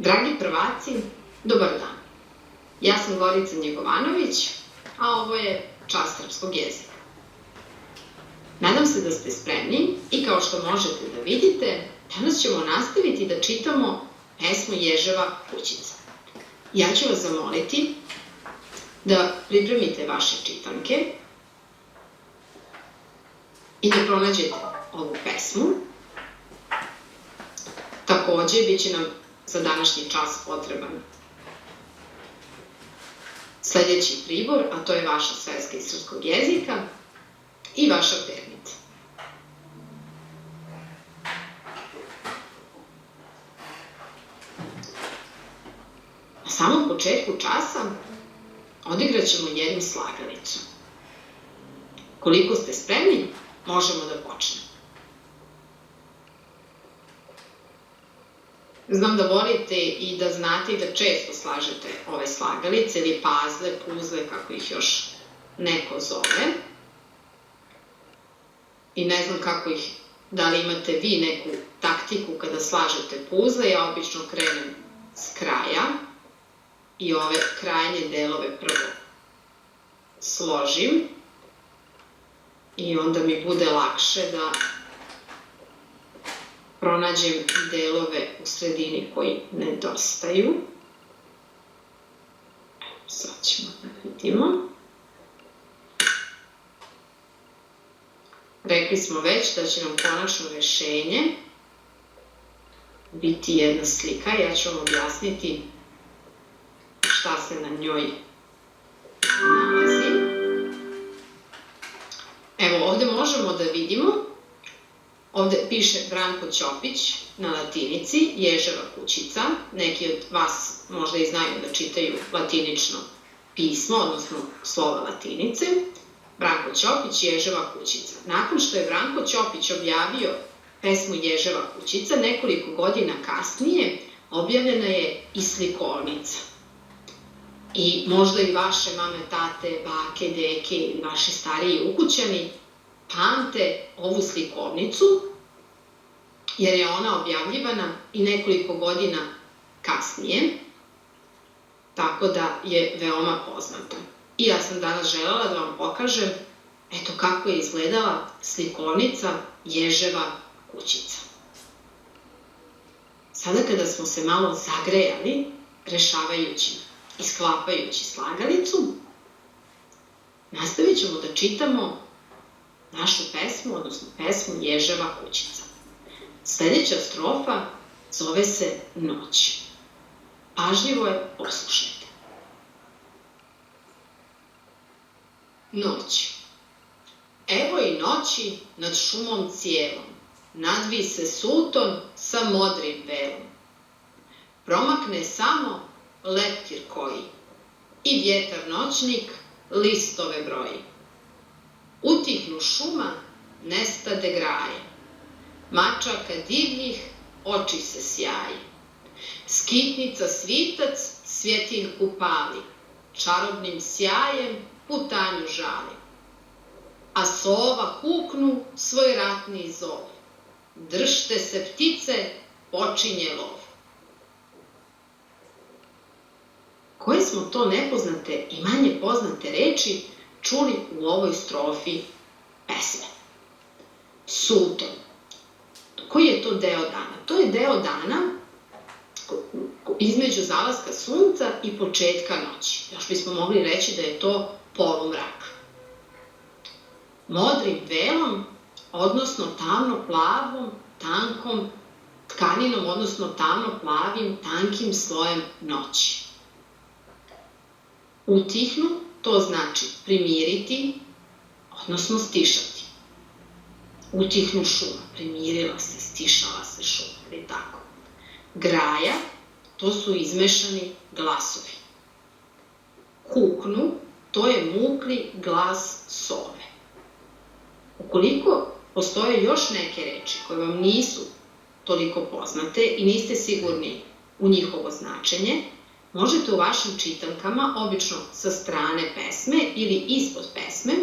Dragi prvaci, dobar dan. Ja sam Gorica Njegovanović, a ovo je Čas srpskog jezika. Nadam se da ste spremni i kao što možete da vidite, danas ćemo nastaviti da čitamo pesmu Ježeva kućica. Ja ću vas zamoliti da pripremite vaše čitanke i da pronađete ovu pesmu. Takođe, bit će nam za današnji čas potreban sledeći pribor, a to je vaša sveska iz srpskog jezika i vaša pernica. Na samom početku časa odigrat ćemo jednu slagalicu. Koliko ste spremni, možemo da počnemo. Znam da volite i da znate i da često slažete ove slagalice ili pazle, puzle, kako ih još neko zove. I ne znam kako ih, da li imate vi neku taktiku kada slažete puzle. Ja obično krenem s kraja i ove krajnje delove prvo složim i onda mi bude lakše da pronađem delove u sredini koji nedostaju. Sad ćemo da vidimo. Rekli smo već da će nam konačno rešenje biti jedna slika. Ja ću vam objasniti šta se na njoj nalazi. Evo, ovde možemo da vidimo. Ovde piše Branko Ćopić na latinici, Ježeva kućica. Neki od vas možda i znaju da čitaju latinično pismo, odnosno slova latinice. Branko Ćopić, Ježeva kućica. Nakon što je Branko Ćopić objavio pesmu Ježeva kućica, nekoliko godina kasnije objavljena je i slikovnica. I možda i vaše mame, tate, bake, deke ili vaši stariji ukućani pamte ovu slikovnicu, jer je ona objavljivana i nekoliko godina kasnije, tako da je veoma poznata. I ja sam danas želela da vam pokažem eto kako je izgledala slikovnica Ježeva kućica. Sada kada smo se malo zagrejali, rešavajući i sklapajući slagalicu, nastavit ćemo da čitamo našu pesmu, odnosno pesmu Ježeva kućica. Sledeća strofa zove se Noć. Pažljivo je poslušajte. Noć. Evo i noći nad šumom cijelom, nadvi se suton sa modrim velom. Promakne samo leptir koji i vjetar noćnik listove broji. Utihnu šuma, nestade graje, mačaka divljih oči se sjaje. Skitnica svitac svjetiljku pali, čarobnim sjajem putanju žali. A sova huknu svoj ratni zov, držte se ptice, počinje lov. Koje smo to nepoznate i manje poznate reči čuli u ovoj strofi pesme? Suton. Koji je to deo dana? To je deo dana između zalaska sunca i početka noći. Još bismo mogli reći da je to polumrak. Modrim velom, odnosno tamno-plavom, tankom tkaninom, odnosno tamno-plavim, tankim slojem noći. Utihnu, to znači primiriti, odnosno stišati. Utihnu šuma, primirila se, stišala se šuma, ili tako. Graja, to su izmešani glasovi. Huknu, to je mukli glas sove. Ukoliko postoje još neke reči koje vam nisu toliko poznate i niste sigurni u njihovo značenje, možete u vašim čitankama, obično sa strane pesme ili ispod pesme,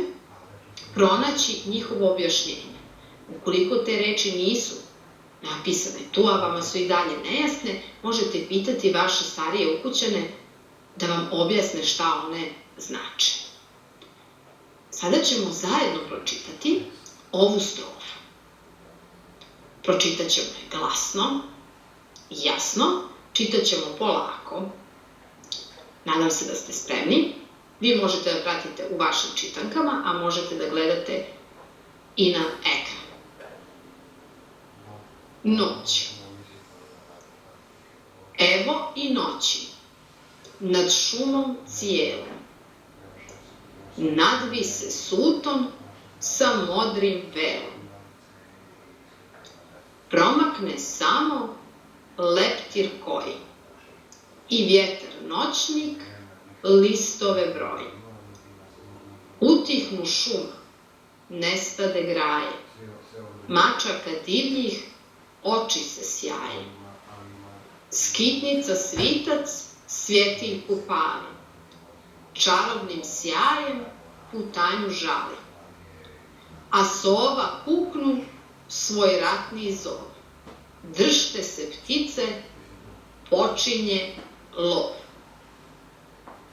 pronaći njihovo objašnjenje. Ukoliko te reči nisu napisane tu, a vama su i dalje nejasne, možete pitati vaše starije ukućane da vam objasne šta one znače. Sada ćemo zajedno pročitati ovu strofu. Pročitat ćemo je glasno, jasno, čitat ćemo polako. Nadam se da ste spremni. Vi možete da pratite u vašim čitankama, a možete da gledate i na ekran. Noć. Evo i noći, nad šumom cijelom, nadvi se suton sa modrim velom. Promakne samo leptir koji i vjetar noćnik listove broji. Utihnu šuma, nestade graje, mačaka divljih oči se sjaje. Skitnica svitac svjetiljku pali, čarobnim sjajem putanju žali. A sova puknu svoj ratni zov. Držte se ptice, počinje lov.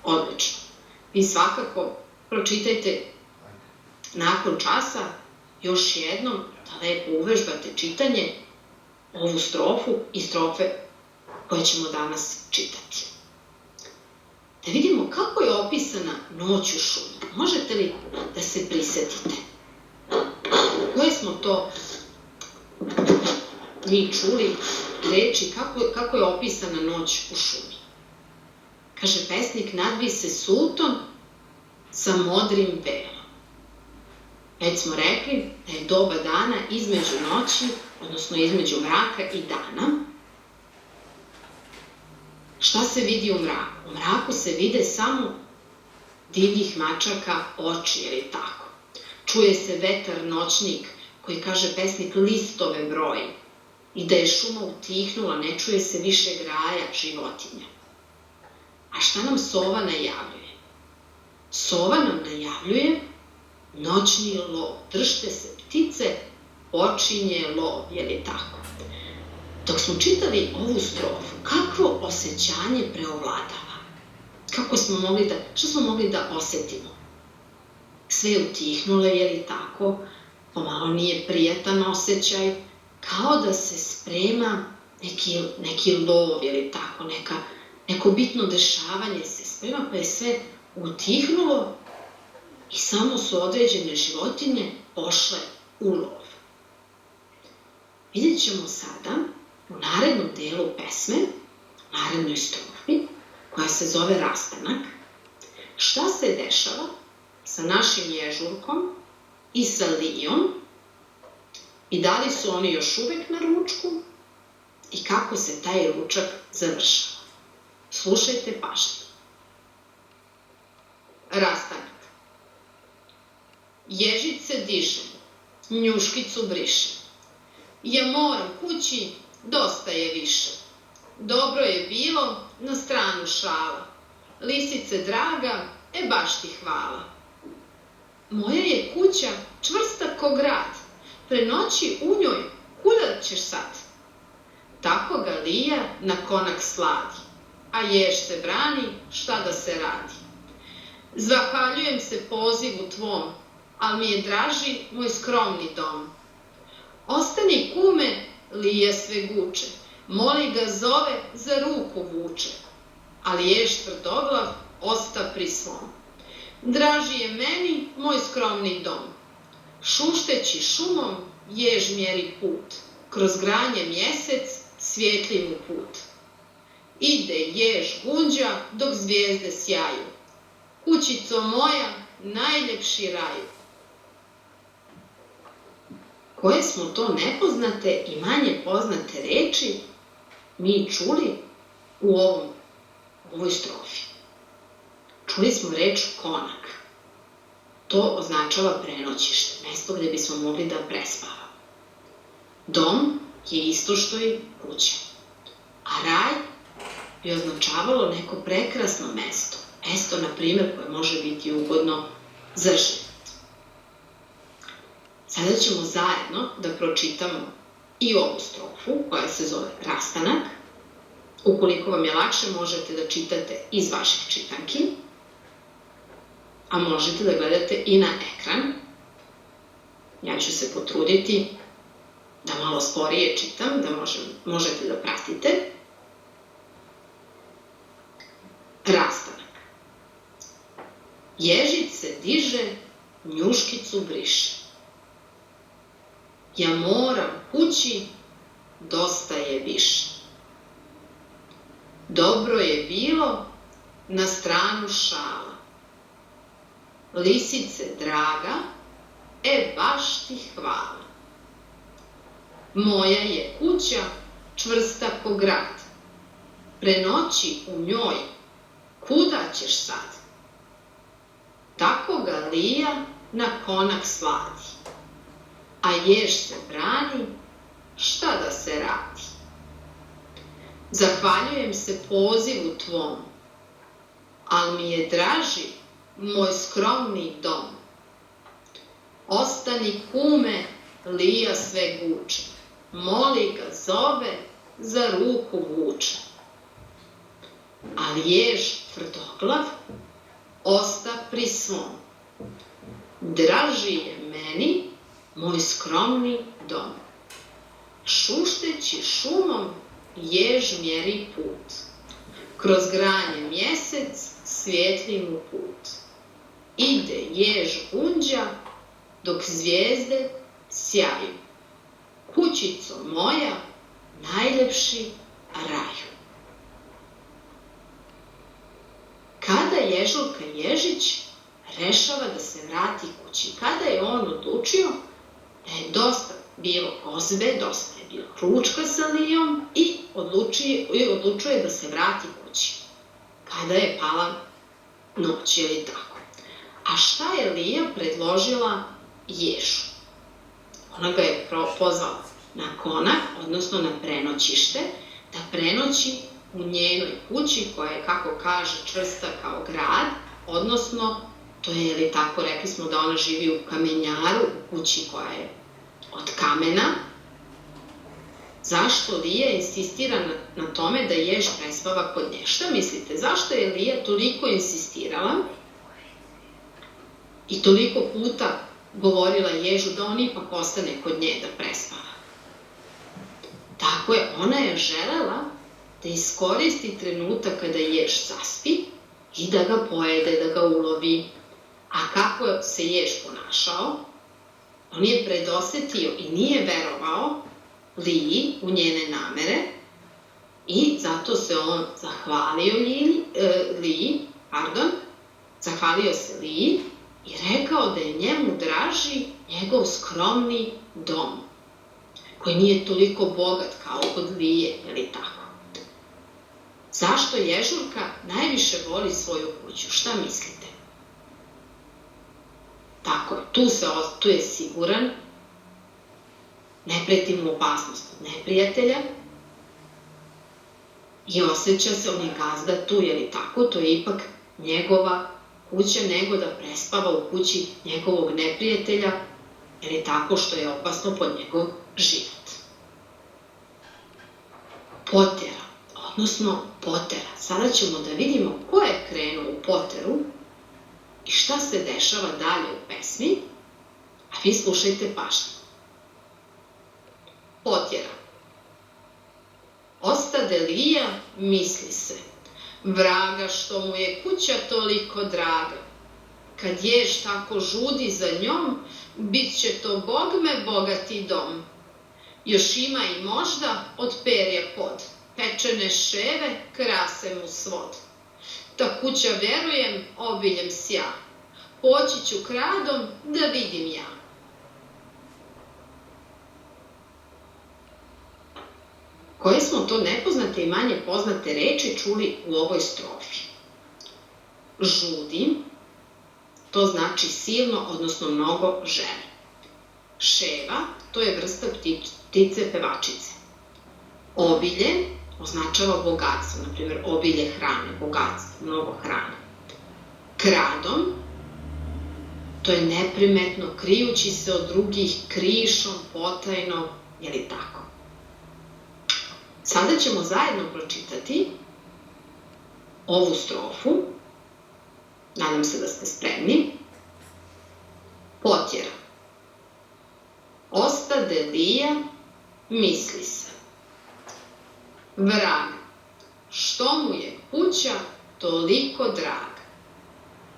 Odlično. Vi svakako pročitajte nakon časa još jednom da lepo uvežbate čitanje ovu strofu i strofe koje ćemo danas čitati. Da vidimo kako je opisana noć u šumi. Možete li da se prisetite? Koje smo to mi čuli reči, kako je opisana noć u šumi? Kaže pesnik, nadvi se suton sa modrim velom. Već smo rekli da je doba dana između noći, odnosno između mraka i dana. Šta se vidi u mraku? U mraku se vide samo divljih mačaka oči, je li tako? Čuje se vetar noćnik koji, kaže pesnik, listove broji. I da je šuma utihnula, ne čuje se više graja životinja. A šta nam sova najavljuje? Sova nam najavljuje noćni lov. Držte se ptice, počinje lov, je li tako? Dok smo čitali ovu strofu, kakvo osjećanje preovladava? Šta smo mogli da osetimo? Sve je utihnulo, je li tako? Pomalo nije prijatan osjećaj, kao da se sprema neki lov, je li tako? Neko bitno dešavanje se sprema, pa je sve utihnulo i samo su određene životinje pošle u lov. Vidjet ćemo sada u narednom delu pesme, u narednoj strofi, koja se zove Rastanak, šta se dešava sa našim ježurkom i sa Lijom i da li su oni još uvek na ručku i kako se taj ručak završava. Slušajte pažljivo. Rastanak. Ježić se diže, njuškicu briše. Ja moram kući, dosta je više. Dobro je bilo, na stranu šala. Lisice draga, baš ti hvala. Moja je kuća čvrsta ko grad. Prenoći u njoj, kuda ćeš sad? Tako ga Lija na konak sladi. A jež se brani, šta da se radi. Zahvaljujem se pozivu tvom, al mi je draži moj skromni dom. Ostani kume, Lija sve guče, moli ga zove, za ruku vuče. Ali jež tvrdoglav osta pri svom. Draži je meni moj skromni dom. Šušteći šumom, jež mjeri put. Kroz granje mjesec svijetli mu put. Ide jež gunđa dok zvijezde sjaju. Kućico moja, najljepši raju. Koje smo to nepoznate i manje poznate reči mi čuli u ovoj strofi? Čuli smo reč konak. To označava prenoćište, mesto gde bismo mogli da prespavamo. Dom je isto što i kuća. A raj bi označavalo neko prekrasno mesto. Mesto, na primjer, koje može biti ugodno za život. Sada ćemo zajedno da pročitamo i ovu strofu koja se zove rastanak. Ukoliko vam je lakše, možete da čitate iz vaših čitanki, a možete da gledate i na ekran. Ja ću se potruditi da malo sporije čitam, da možete da pratite. Rastanak. Ježić se diže, njuškicu briše. Ja moram kući, dosta je više. Dobro je bilo, na stranu šala. Lisice draga, baš ti hvala. Moja je kuća čvrsta ko grad. Prenoći u njoj, kuda ćeš sad? Tako ga Lija na konak sladi. A jež se brani, šta da se radi? Zahvaljujem se pozivu tvom, al mi je draži moj skromni dom. Ostani kume, Lija sve guče, moli ga zove, za ruku vuče. Ali jež tvrdoglav osta pri svom. Draži je meni moj skromni dom. Šušteći šumom jež mjeri put. Kroz granje mjesec svijetli mu put. Ide jež unđa dok zvijezde sjaju. Kućico moja, najlepši raju. Kada ježulka Ježić rešava da se vrati kući, kada je on odlučio da je dosta bilo gozbe, dosta je bilo ručka sa Lijom i odlučuje da se vrati kući. Kada je pala noć, ili tako. A šta je Lija predložila Ježu? Ona ga je pozvala na konak, odnosno na prenoćište, da prenoći u njenoj kući koja je, kako kaže, čvrsta kao grad, odnosno, to je, ili tako, rekli smo da ona živi u kamenjaru, u kući koja je od kamena. Zašto Lija insistira na tome da Jež prespava kod nje? Šta mislite, zašto je Lija toliko insistirala i toliko puta govorila Ježu da on ipak ostane kod nje da prespava? Tako je, ona je želela da iskoristi trenutak kada Jež zaspi i da ga pojede, da ga ulovi. A kako se Jež ponašao? On je predosetio i nije verovao Liji u njene namere i zato se on zahvalio zahvalio se Liji i rekao da je njemu draži njegov skromni dom, koji nije toliko bogat kao kod Lije, ili tako. Zašto ježurka najviše voli svoju kuću? Šta mislite? Tako je, tu je siguran, ne preti mu opasnost od neprijatelja i osjeća se, on je gazda tu, je li tako, to je ipak njegova kuća, nego da prespava u kući njegovog neprijatelja, jer je tako, što je opasno po njegov život. Potera, odnosno potera. Sada ćemo da vidimo ko je krenuo u poteru i šta se dešava dalje u pesmi, a vi slušajte pažljivo. Potjera. Ostade Lija, misli se, vraga što mu je kuća toliko draga. Kad Jež tako žudi za njom, bit će to bogme bogati dom. Još ima i možda od perja pod, pečene ševe krase mu svod. Ta kuća, verujem, obiljem sja, poći ću kradom da vidim ja. Koje smo to nepoznate i manje poznate reči čuli u ovoj strofi? Žudi, to znači silno, odnosno mnogo želi. Ševa, to je vrsta ptice pevačice. Obilje označava bogatstvo, na primjer obilje hrane, bogatstvo, mnogo hrane. Kradom, to je neprimetno, krijući se od drugih, krišom, potajno, je li tako? Sada ćemo zajedno pročitati ovu strofu. Nadam se da ste spremni. Potjera. Ostade Lija, misli se. Vrag, što mu je kuća toliko draga.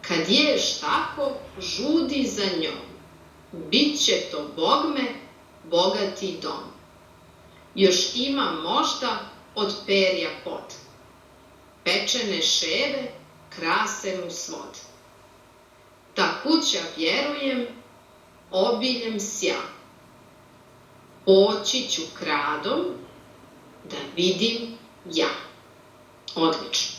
Kad ješ tako, žudi za njom. Biće to bogme, bogati dom. Još ima možda od perja pod. Pečene ševe krase mu svod. Ta kuća, vjerujem, obiljem sja. Poći ću kradom da vidim ja. Odlično.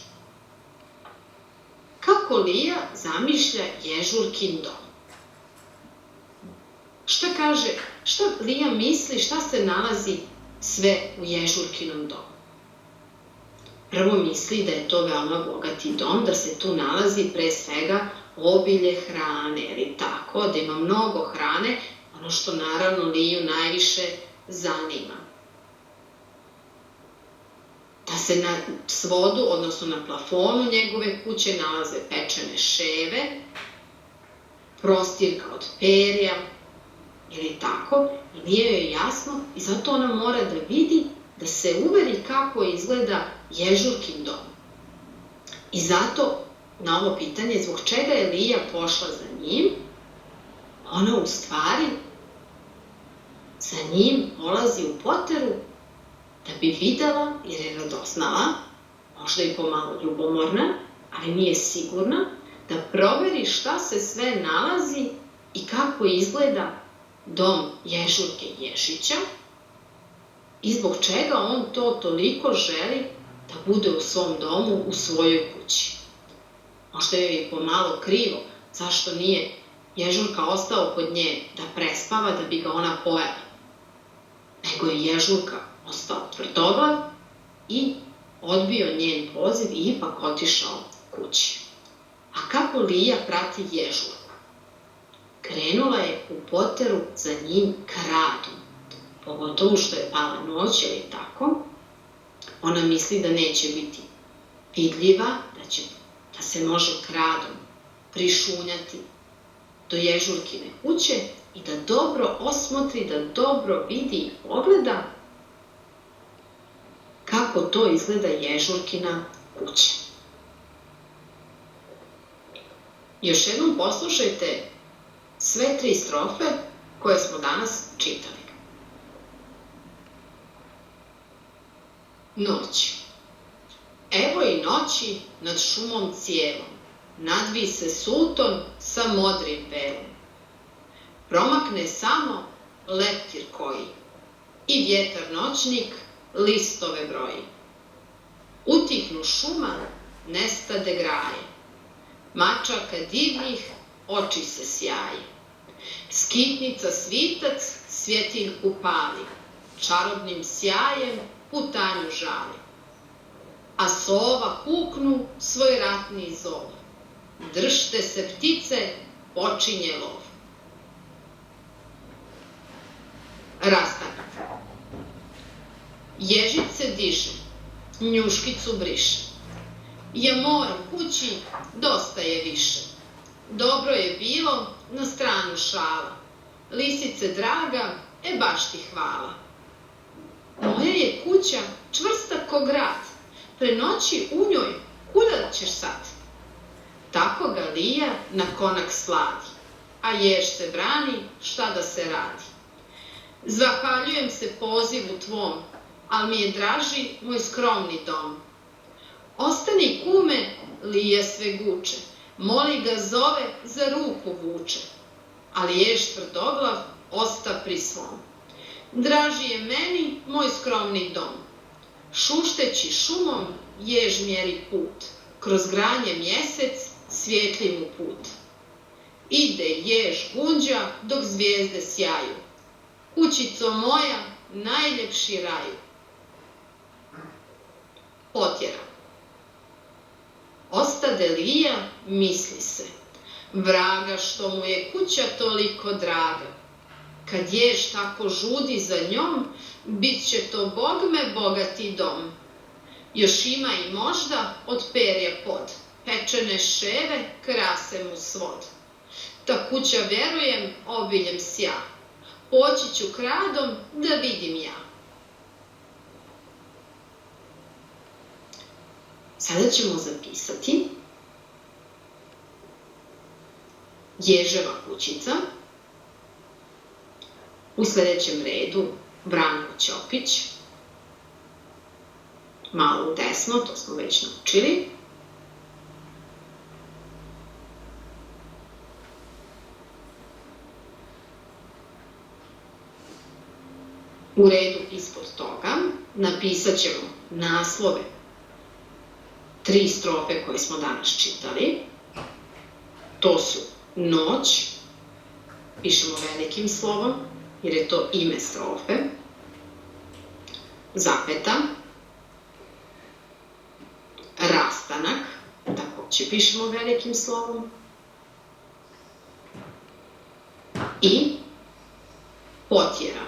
Kako Lija zamišlja ježurkin dom? Šta kaže, šta Lija misli, šta se nalazi sve u ježurkinom domu? Prvo misli da je to veoma bogati dom, da se tu nalazi pre svega obilje hrane, ili tako, da ima mnogo hrane, ono što naravno Liju najviše zanima. Da se na svodu, odnosno na plafonu njegove kuće nalaze pečene ševe, prostirka od perja, ili tako, i nije joj jasno i zato ona mora da vidi, da se uveri kako izgleda ježurkin dom. I zato, na ovo pitanje, zbog čega je Lija pošla za njim, ona u stvari za njim polazi u poteru da bi videla, jer je radoznala, možda i pomalo ljubomorna, ali nije sigurna, da proveri šta se sve nalazi i kako izgleda dom ježurke Ježića i zbog čega on to toliko želi da bude u svom domu, u svojoj kući. Možda joj je pomalo krivo zašto nije ježurka ostao kod nje da prespava da bi ga ona pojela. Nego je ježurka ostao tvrdoglav i odbio njen poziv i ipak otišao kući. A kako Lija prati ježurku? Krenula je u poteru za njim kradom. Pogotovo što je pala noć ili tako. Ona misli da neće biti vidljiva, da se može kradom prišunjati do ježurkine kuće i da dobro osmotri, da dobro vidi i pogleda kako to izgleda ježurkina kuća. Još jednom poslušajte sve 3 strofe koje smo danas čitali. Noć. Evo i noći nad šumom cijelom, nadvi se sulton sa modrim velom. Promakne samo leptir koji i vjetar noćnik listove broji. Utihnu šuma, nestade graje, mačaka divnih oči se sjaje. Skitnica svitac svjetiljku pali, čarobnim sjajem putanju žali. A sova kuknu svoj ratni zov. Držte se ptice, počinje lov. Rastanak. Ježić se diže, njuškicu briše. Ja moram kući, dosta je više. Dobro je bilo, na stranu šala. Lisice draga, baš ti hvala. Moja je kuća čvrsta ko grad, prenoći u njoj, kuda ćeš sad? Tako ga Lija na konak sladi, a jež se brani, šta da se radi. Zahvaljujem se pozivu tvom, al mi je draži moj skromni dom. Ostani kume, Lija sve guče, moli ga zove, za ruku vuče, ali jež tvrdoglav osta pri svom. Draži je meni moj skromni dom. Šušteći šumom jež mjeri put, kroz granje mjesec svijetli mu put. Ide jež gunđa dok zvijezde sjaju, kućico moja najljepši raju. Potjera. Ostade Lija, misli se, vraga što mu je kuća toliko draga. kad ješ tako žudi za njom, bit će to bogme bogati dom. Još ima i možda od perja pod, pečene ševe krase mu svod. Ta kuća, vjerujem, obiljem sja, poći ću kradom da vidim ja. Sada ćemo zapisati Ježeva kućica, u sljedećem redu Branko Ćopić, malo u desno, to smo već naučili. U redu ispod toga napisat ćemo naslove 3 strofe koje smo danas čitali. To su noć, pišemo velikim slovom, jer je to ime strofe, zapeta, rastanak, također pišemo velikim slovom, i potjera.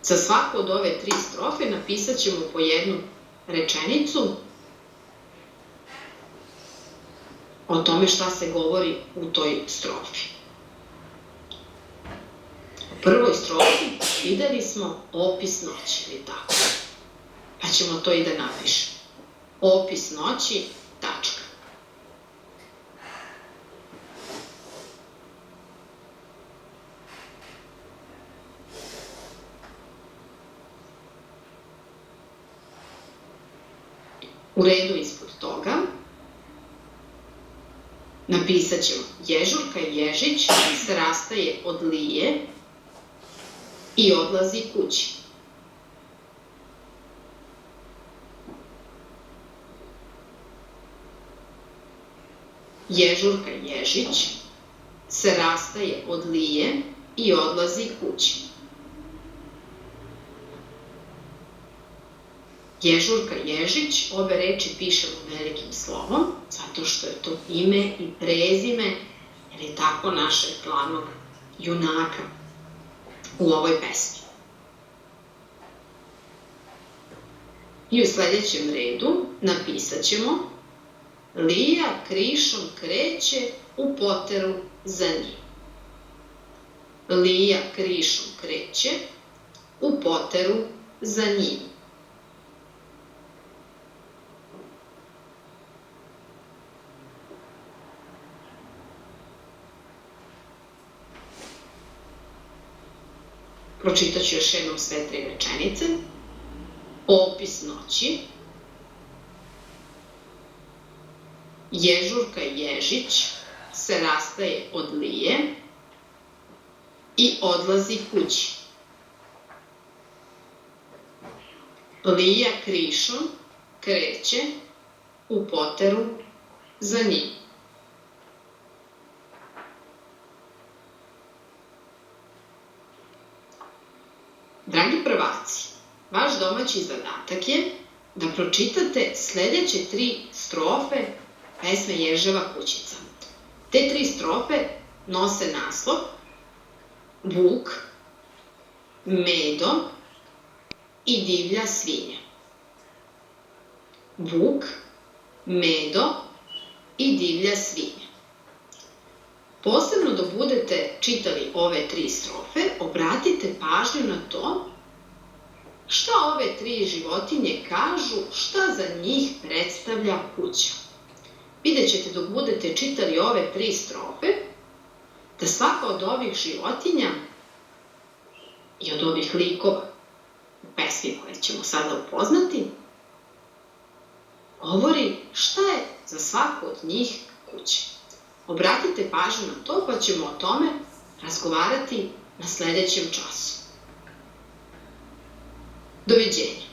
Za svaku od ove 3 strofe napisat ćemo po jednu rečenicu o tome šta se govori u toj strofi. U prvoj strofi videli smo opis noći, ili tako? Pa ćemo to i da napišemo. Opis noći, tačka. U redu ispod toga napisat ćemo Ježurka Ježić se rastaje od Lije i odlazi kući. Ježurka Ježić se rastaje od Lije i odlazi kući. Ježurka Ježić, ove reči pišemo velikim slovom, zato što je to ime i prezime, jer je tako našeg glavnog junaka u ovoj pesmi. I u sljedećem redu napisat ćemo Lija krišom kreće u poteru za njim. Lija krišom kreće u poteru za njim. Pročitat ću još jednom sve 3 rečenice. Opis noći. Ježurka Ježić se rastaje od Lije i odlazi kući. Lija krišom kreće u poteru za njim. Dragi prvaci, vaš domaći zadatak je da pročitate sljedeće 3 strofe pesme Ježeva kućica. Te 3 strofe nose naslov Vuk, Medo i divlja svinja. Vuk, Medo i divlja svinja. Posebno dok budete čitali ove 3 strofe, obratite pažnju na to šta ove 3 životinje kažu, šta za njih predstavlja kuća. Vidjet ćete dok budete čitali ove 3 strofe, da svaka od ovih životinja i od ovih likova u pesmi koje ćemo sada upoznati, govori šta je za svaku od njih kuća. Obratite pažnju na to, pa ćemo o tome razgovarati na sljedećem času. Doviđenja.